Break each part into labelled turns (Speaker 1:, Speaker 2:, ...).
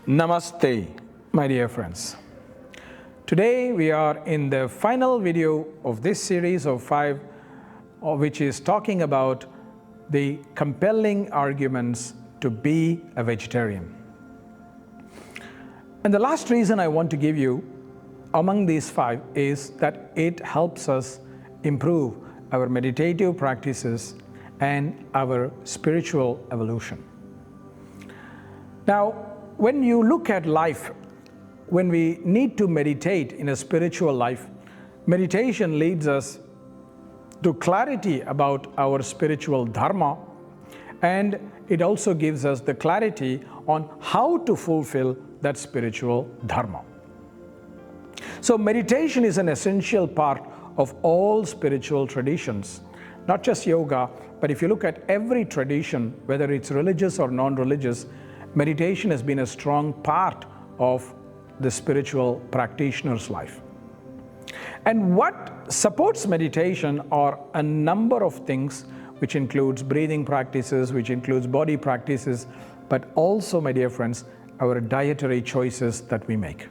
Speaker 1: Namaste, my dear friends. Today we are in the final video of this series of 5, which is talking about the compelling arguments to be a vegetarian. And the last reason I want to give you among these 5 is that it helps us improve our meditative practices and our spiritual evolution. Now, when you look at life, when we need to meditate in a spiritual life, meditation leads us to clarity about our spiritual dharma, and it also gives us the clarity on how to fulfill that spiritual dharma. So meditation is an essential part of all spiritual traditions, not just yoga, but if you look at every tradition, whether it's religious or non-religious, meditation has been a strong part of the spiritual practitioner's life. And what supports meditation are a number of things, which includes breathing practices, which includes body practices, but also, my dear friends, our dietary choices that we make.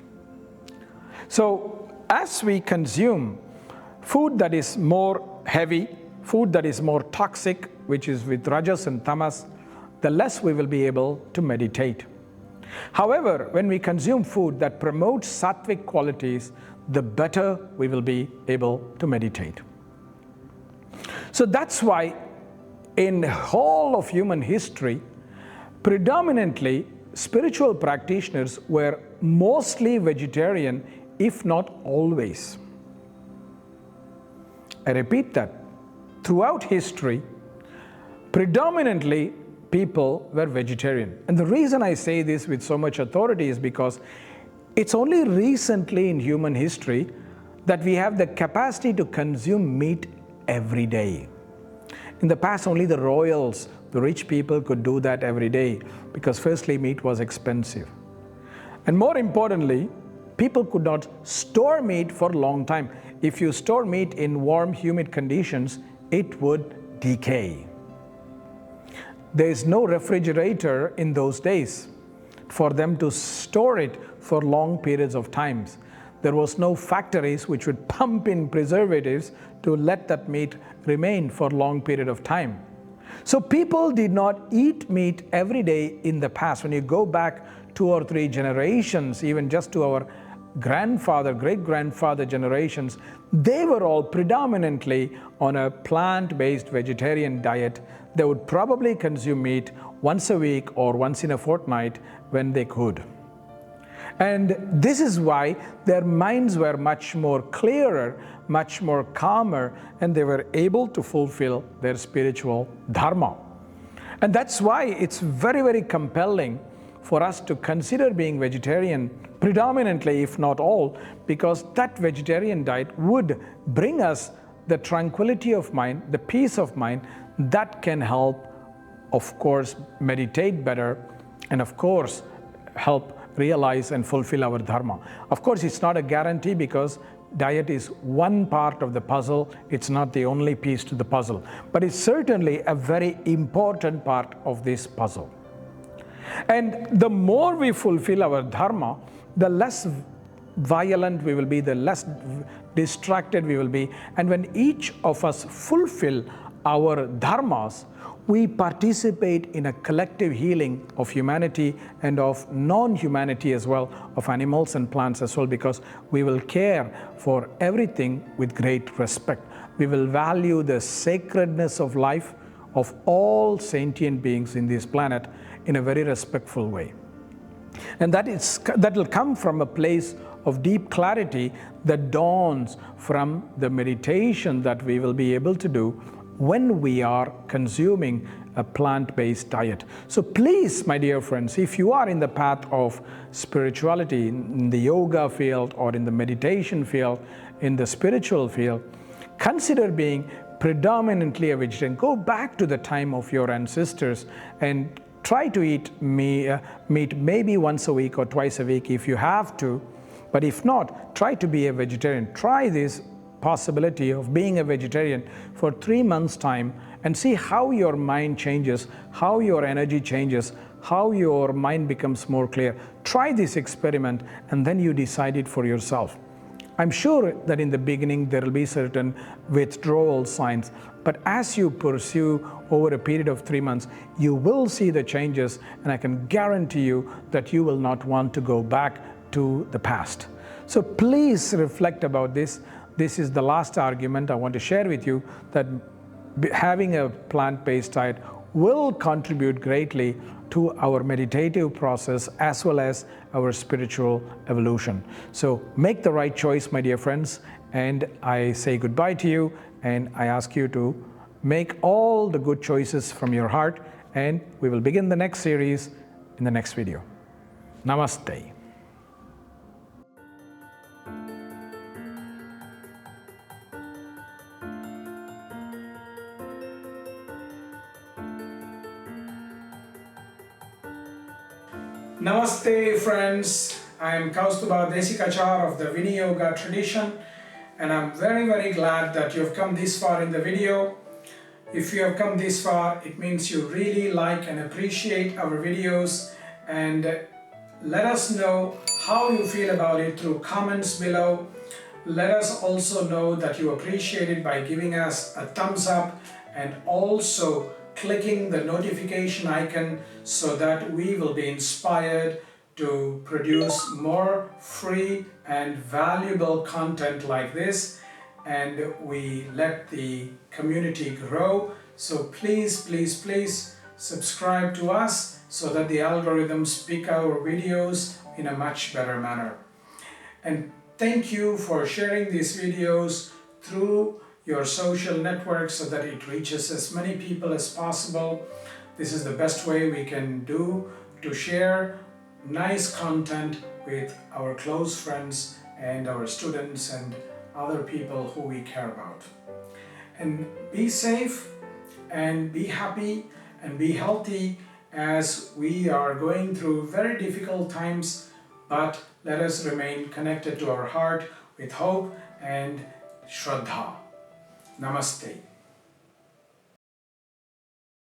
Speaker 1: So as we consume food that is more heavy, food that is more toxic, which is with rajas and tamas, the less we will be able to meditate. However, when we consume food that promotes sattvic qualities, the better we will be able to meditate. So that's why in the whole of human history, predominantly spiritual practitioners were mostly vegetarian, if not always. I repeat that. Throughout history, predominantly people were vegetarian. And the reason I say this with so much authority is because it's only recently in human history that we have the capacity to consume meat every day. In the past, only the royals, the rich people could do that every day because firstly, meat was expensive. And more importantly, people could not store meat for a long time. If you store meat in warm, humid conditions, it would decay. There is no refrigerator in those days for them to store it for long periods of times. There was no factories which would pump in preservatives to let that meat remain for a long period of time. So people did not eat meat every day in the past. When you go back 2 or 3 generations, even just to our grandfather, great-grandfather generations, they were all predominantly on a plant-based vegetarian diet. They would probably consume meat once a week or once in a fortnight when they could. And this is why their minds were much more clearer, much more calmer, and they were able to fulfill their spiritual dharma. And that's why it's very, very compelling for us to consider being vegetarian predominantly, if not all, because that vegetarian diet would bring us the tranquility of mind, the peace of mind that can help, of course, meditate better and, of course, help realize and fulfill our dharma. Of course, it's not a guarantee because diet is one part of the puzzle. It's not the only piece to the puzzle, but it's certainly a very important part of this puzzle. And the more we fulfill our dharma, the less violent we will be, the less distracted we will be. And when each of us fulfill our dharmas, we participate in a collective healing of humanity and of non-humanity as well, of animals and plants as well, because we will care for everything with great respect. We will value the sacredness of life of all sentient beings in this planet in a very respectful way. And that will come from a place of deep clarity that dawns from the meditation that we will be able to do when we are consuming a plant-based diet. So please, my dear friends, if you are in the path of spirituality, in the yoga field or in the meditation field, in the spiritual field, consider being predominantly a vegetarian. Go back to the time of your ancestors and try to eat meat maybe once a week or twice a week if you have to, but if not, try to be a vegetarian. Try this possibility of being a vegetarian for 3 months' time and see how your mind changes, how your energy changes, how your mind becomes more clear. Try this experiment and then you decide it for yourself. I'm sure that in the beginning there will be certain withdrawal signs, but as you pursue over a period of 3 months, you will see the changes, and I can guarantee you that you will not want to go back to the past. So please reflect about this. This is the last argument I want to share with you, that having a plant-based diet will contribute greatly to our meditative process as well as our spiritual evolution. So make the right choice, my dear friends, and I say goodbye to you, and I ask you to make all the good choices from your heart, and we will begin the next series in the next video. Namaste. Namaste friends, I am Kausthub Desikachar of the Viniyoga tradition, and I'm very glad that you have come this far in the video. If you have come this far, it means you really like and appreciate our videos, and let us know how you feel about it through comments below. Let us also know that you appreciate it by giving us a thumbs up and also clicking the notification icon so that we will be inspired to produce more free and valuable content like this, and we let the community grow. So please subscribe to us so that the algorithms pick our videos in a much better manner. And thank you for sharing these videos through your social network so that it reaches as many people as possible. This is the best way we can do to share nice content with our close friends and our students and other people who we care about. And be safe and be happy and be healthy as we are going through very difficult times, but let us remain connected to our heart with hope and Shraddha. Namaste.